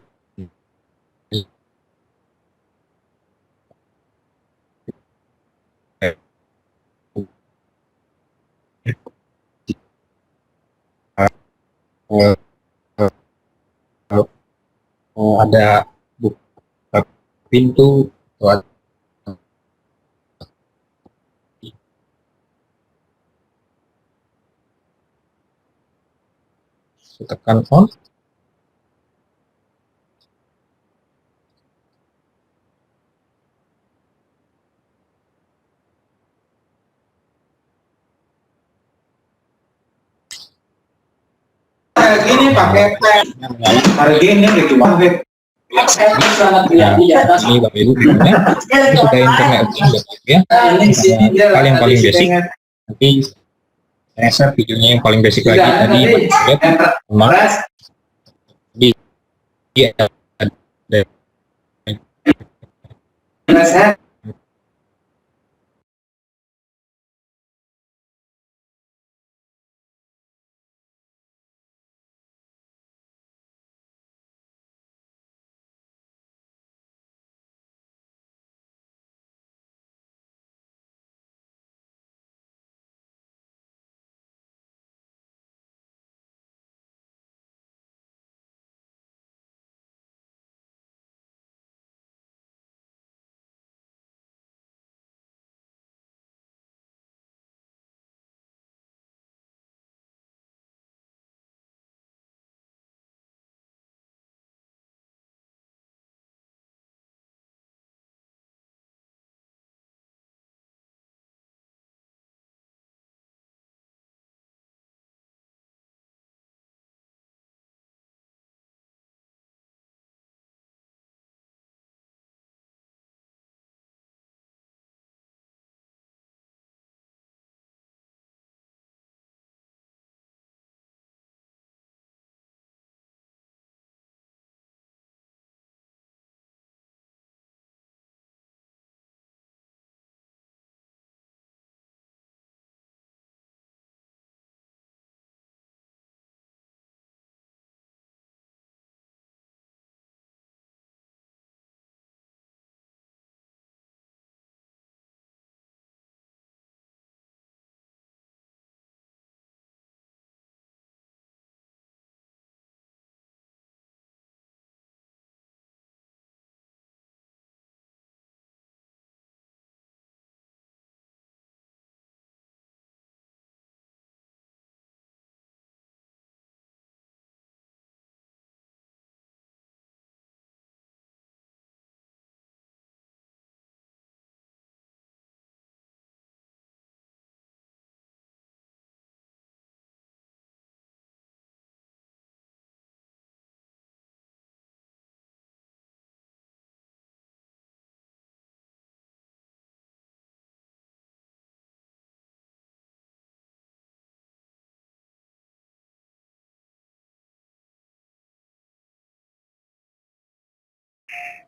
ada buka pintu atau tekan on. Gini pakai harga ini gitu pakai Ini Bapak Ibu videonya. Ini sudah internet ya. Hal yang paling basic. Nanti saya share videonya yang paling basic lagi tadi lihat sama di ada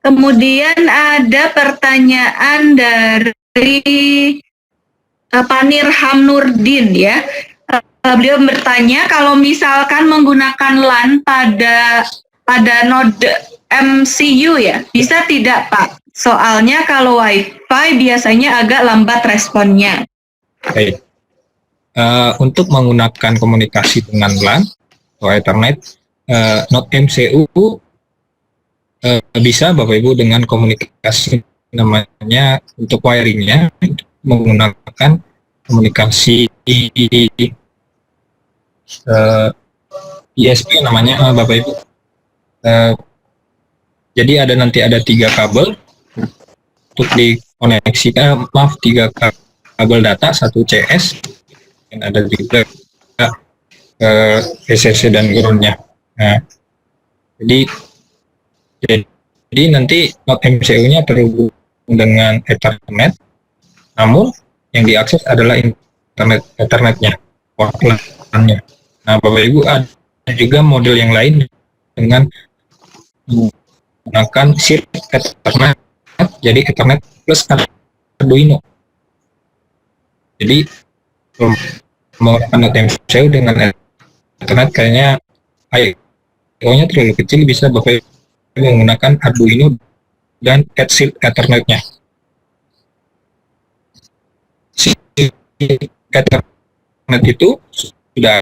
Kemudian ada pertanyaan dari Pak Nirham Nurdin ya. Beliau bertanya kalau misalkan menggunakan LAN pada node MCU ya, bisa tidak Pak? Soalnya kalau Wi-Fi biasanya agak lambat responnya. Baik. Untuk menggunakan komunikasi dengan LAN atau Ethernet, node MCU bisa Bapak Ibu dengan komunikasi namanya untuk wiringnya menggunakan komunikasi ISP namanya Bapak Ibu. Jadi nanti ada 3 kabel untuk dikoneksikan, tiga kabel data, 1 CS, dan ada juga SSC dan groundnya. Nah, jadi nanti node MCU-nya terhubung dengan Ethernet, namun yang diakses adalah Ethernetnya, port LAN-nya. Nah, Bapak Ibu ada juga model yang lain dengan menggunakan sirkuit Ethernet, jadi Ethernet plus Arduino. Jadi menggunakan node MCU dengan Ethernet kayaknya IO-nya terlalu kecil, bisa Bapak Ibu menggunakan Arduino dan Ethernet-nya. Ethernet itu sudah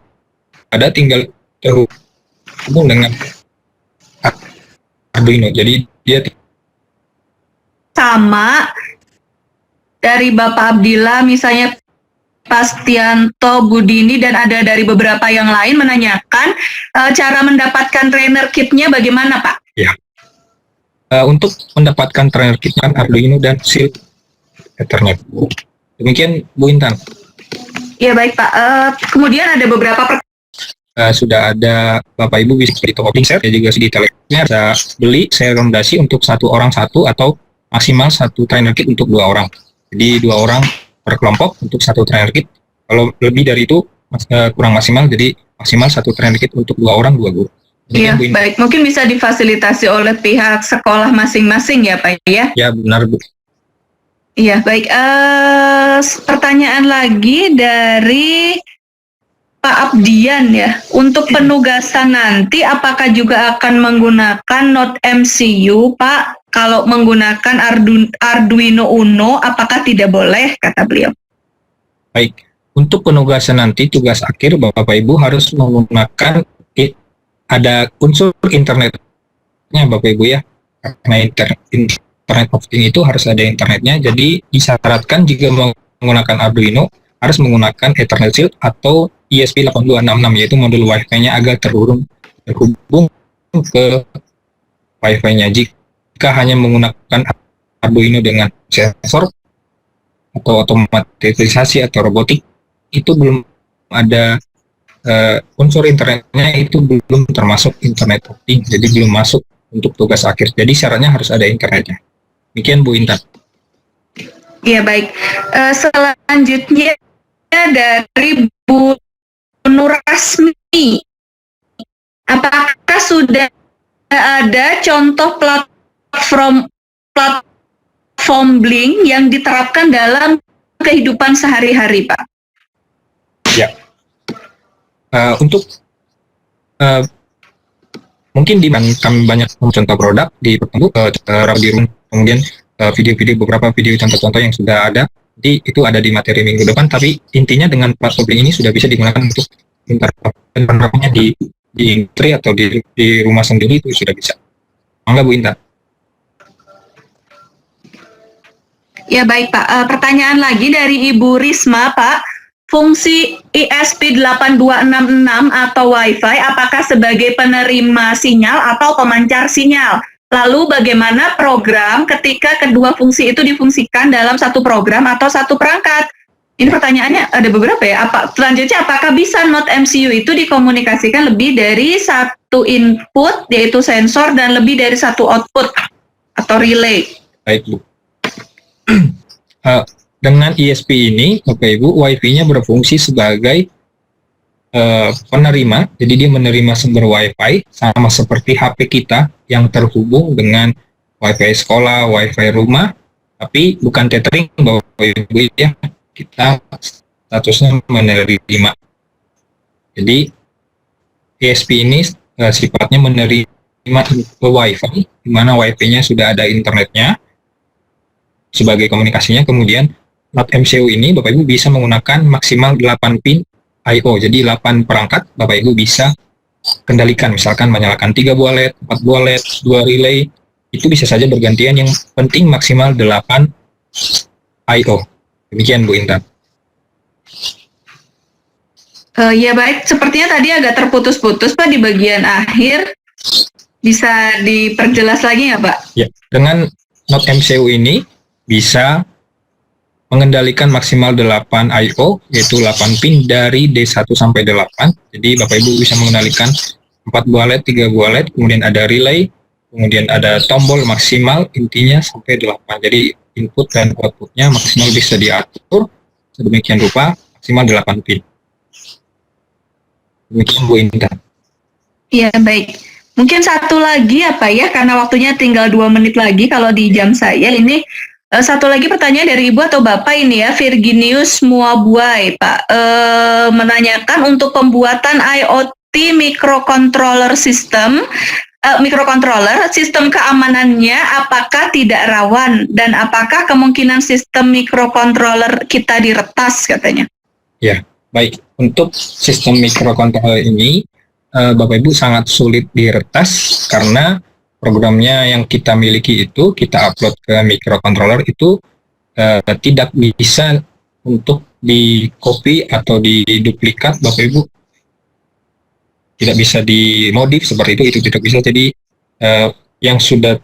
ada, tinggal terhubung dengan Arduino. Jadi dia sama dari Bapak Abdillah misalnya, Pastianto, Budini, dan ada dari beberapa yang lain menanyakan cara mendapatkan trainer kitnya bagaimana Pak? ya. Untuk mendapatkan trainer kitnya Arduino dan Shield Ethernet. Demikian Bu Intan. Ya baik Pak. Kemudian ada beberapa Sudah ada Bapak Ibu bisa di toko Pingsel, ya juga di Telegram bisa beli rekomendasi untuk 1 orang 1 atau maksimal 1 trainer kit untuk 2 orang. Jadi 2 orang per kelompok untuk 1 trainer kit. Kalau lebih dari itu kurang maksimal, jadi maksimal 1 trainer kit untuk 2 orang 2 guru. Iya, baik. Mungkin bisa difasilitasi oleh pihak sekolah masing-masing ya, Pak ya? Ya, benar, Bu. Iya, baik. Pertanyaan lagi dari Pak Abdian ya. Untuk penugasan nanti, apakah juga akan menggunakan node MCU, Pak? Kalau menggunakan Arduino Uno, apakah tidak boleh, kata beliau? Baik. Untuk penugasan nanti, tugas akhir Bapak Ibu harus menggunakan ada unsur internetnya Bapak Ibu ya, karena internet of things itu harus ada internetnya. Jadi disyaratkan jika menggunakan Arduino harus menggunakan Ethernet Shield atau ESP8266, yaitu modul Wi-Fi-nya agar terhubung ke Wi-Fi-nya. Jika hanya menggunakan Arduino dengan sensor atau otomatisasi atau robotik, itu belum ada unsur internetnya, itu belum termasuk internet of things, jadi belum masuk untuk tugas akhir. Jadi syaratnya harus ada internetnya. Demikian Bu Intan. Iya baik. Selanjutnya dari Bu Nurasmi, apakah sudah ada contoh platform Blink yang diterapkan dalam kehidupan sehari-hari, Pak? Ya. Untuk mungkin kami banyak contoh produk di pertemuan kemudian video-video, beberapa video contoh-contoh yang sudah ada. Jadi itu ada di materi minggu depan, tapi intinya dengan platform ini sudah bisa digunakan untuk penerapannya di industri atau di rumah sendiri, itu sudah bisa. Mangga Bu Intan. Ya baik Pak. Pertanyaan lagi dari Ibu Risma, Pak. Fungsi ESP8266 atau Wi-Fi apakah sebagai penerima sinyal atau pemancar sinyal? Lalu bagaimana program ketika kedua fungsi itu difungsikan dalam satu program atau satu perangkat? Ini pertanyaannya ada beberapa ya. Selanjutnya, apakah bisa node MCU itu dikomunikasikan lebih dari satu input, yaitu sensor, dan lebih dari satu output atau relay? Baik Bu. Dengan ESP ini, Bapak Ibu, Wi-Fi-nya berfungsi sebagai penerima, jadi dia menerima sumber Wi-Fi sama seperti HP kita yang terhubung dengan wifi sekolah, wifi rumah, tapi bukan tethering Bapak Ibu ya, kita statusnya menerima. Jadi ISP ini sifatnya menerima wifi, di mana wifi-nya sudah ada internetnya sebagai komunikasinya. Kemudian NOT MCU ini Bapak Ibu bisa menggunakan maksimal 8 pin I/O. Jadi 8 perangkat Bapak Ibu bisa kendalikan, misalkan menyalakan 3 buah LED, 4 buah LED, 2 relay, itu bisa saja bergantian, yang penting maksimal 8 I/O. Demikian Bu Intan. Ya baik, sepertinya tadi agak terputus-putus Pak di bagian akhir. Bisa diperjelas lagi nggak Pak? Ya, dengan NOT MCU ini bisa mengendalikan maksimal 8 I/O, yaitu 8 pin dari D1 sampai D8. Jadi Bapak Ibu bisa mengendalikan 4 buah LED, 3 buah LED, kemudian ada relay, kemudian ada tombol maksimal, intinya sampai 8. Jadi input dan outputnya maksimal bisa diatur sedemikian rupa, maksimal 8 pin. Demikian Bu Intan. Iya baik. Mungkin satu lagi apa ya, karena waktunya tinggal 2 menit lagi kalau di jam saya ini. Satu lagi pertanyaan dari Ibu atau Bapak ini ya, Virginius Muabuai Pak, menanyakan untuk pembuatan IoT microcontroller system, sistem keamanannya apakah tidak rawan, dan apakah kemungkinan sistem microcontroller kita diretas katanya? Ya, baik. Untuk sistem microcontroller ini, Bapak Ibu sangat sulit diretas karena programnya yang kita miliki itu kita upload ke microcontroller itu tidak bisa untuk di copy atau diduplikat Bapak Ibu, tidak bisa dimodif seperti itu tidak bisa. Jadi yang sudah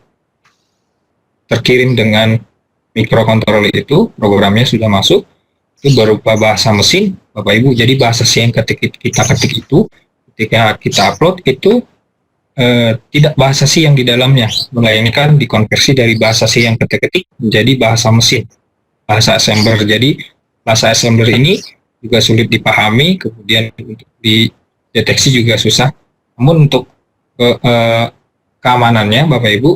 terkirim dengan microcontroller itu programnya sudah masuk, itu berupa bahasa mesin Bapak Ibu. Jadi bahasa C yang kita ketik itu ketika kita upload itu tidak bahasa C yang di dalamnya, melainkan dikonversi dari bahasa C yang ketik menjadi bahasa mesin, bahasa assembler. Jadi bahasa assembler ini juga sulit dipahami, kemudian untuk dideteksi juga susah. Namun untuk keamanannya Bapak Ibu,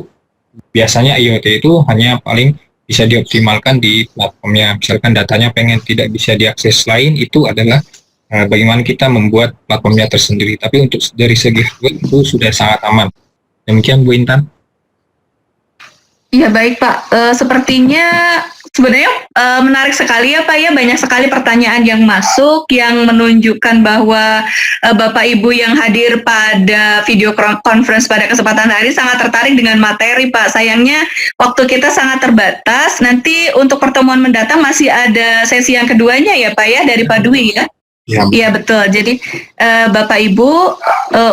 biasanya IoT itu hanya paling bisa dioptimalkan di platformnya. Misalkan datanya pengen tidak bisa diakses lain, itu adalah bagaimana kita membuat platformnya tersendiri. Tapi untuk dari segi hardware itu sudah sangat aman. Demikian Bu Intan. Iya baik Pak, sepertinya sebenarnya menarik sekali ya Pak ya, banyak sekali pertanyaan yang masuk yang menunjukkan bahwa Bapak Ibu yang hadir pada video conference pada kesempatan hari sangat tertarik dengan materi Pak. Sayangnya waktu kita sangat terbatas, nanti untuk pertemuan mendatang masih ada sesi yang keduanya ya Pak ya, dari Pak Dwi ya. Iya betul. Jadi Bapak Ibu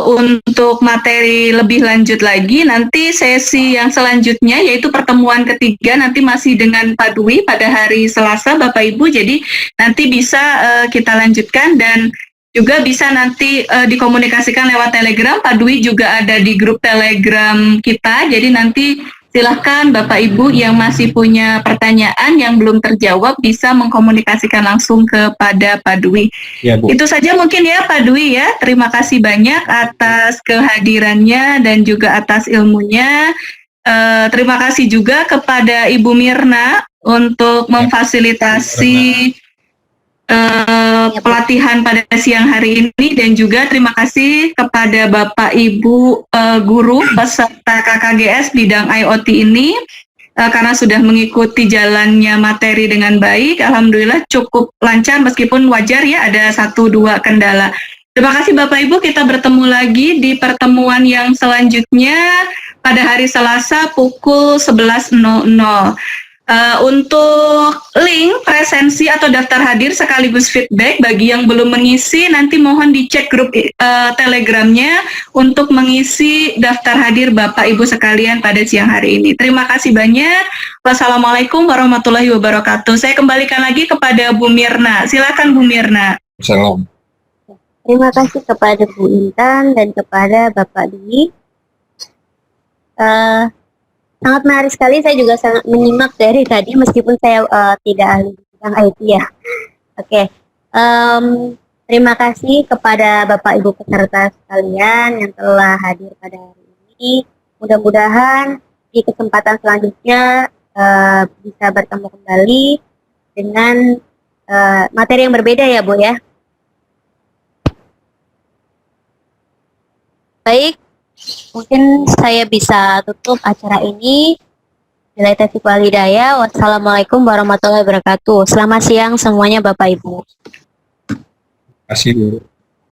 untuk materi lebih lanjut lagi nanti sesi yang selanjutnya yaitu pertemuan ketiga nanti masih dengan Pak Dwi pada hari Selasa Bapak Ibu. Jadi nanti bisa kita lanjutkan dan juga bisa nanti dikomunikasikan lewat Telegram. Pak Dwi juga ada di grup Telegram kita. Jadi nanti silahkan Bapak Ibu yang masih punya pertanyaan yang belum terjawab bisa mengkomunikasikan langsung kepada Pak Dwi. Ya, Bu. Itu saja mungkin ya Pak Dwi ya. Terima kasih banyak atas kehadirannya dan juga atas ilmunya. Terima kasih juga kepada Ibu Mirna untuk memfasilitasi pelatihan pada siang hari ini, dan juga terima kasih kepada Bapak Ibu guru peserta KKGS bidang IoT ini karena sudah mengikuti jalannya materi dengan baik. Alhamdulillah cukup lancar meskipun wajar ya ada 1-2 kendala. Terima kasih Bapak Ibu, kita bertemu lagi di pertemuan yang selanjutnya pada hari Selasa pukul 11.00. Untuk link presensi atau daftar hadir sekaligus feedback bagi yang belum mengisi, nanti mohon dicek grup Telegramnya untuk mengisi daftar hadir Bapak Ibu sekalian pada siang hari ini. Terima kasih banyak. Wassalamualaikum warahmatullahi wabarakatuh. Saya kembalikan lagi kepada Bu Mirna. Silakan Bu Mirna. Salam. Terima kasih kepada Bu Intan dan kepada Bapak Dwi. Sangat menarik sekali, saya juga sangat menyimak dari tadi meskipun saya tidak ahli bidang IT ya. Oke, terima kasih kepada Bapak Ibu peserta sekalian yang telah hadir pada hari ini. Mudah-mudahan di kesempatan selanjutnya bisa bertemu kembali dengan materi yang berbeda ya Bu ya. Baik, mungkin saya bisa tutup acara ini. Bila taufiq wal hidayah. Wassalamualaikum warahmatullahi wabarakatuh. Selamat siang semuanya Bapak Ibu. Terima kasih, Bu.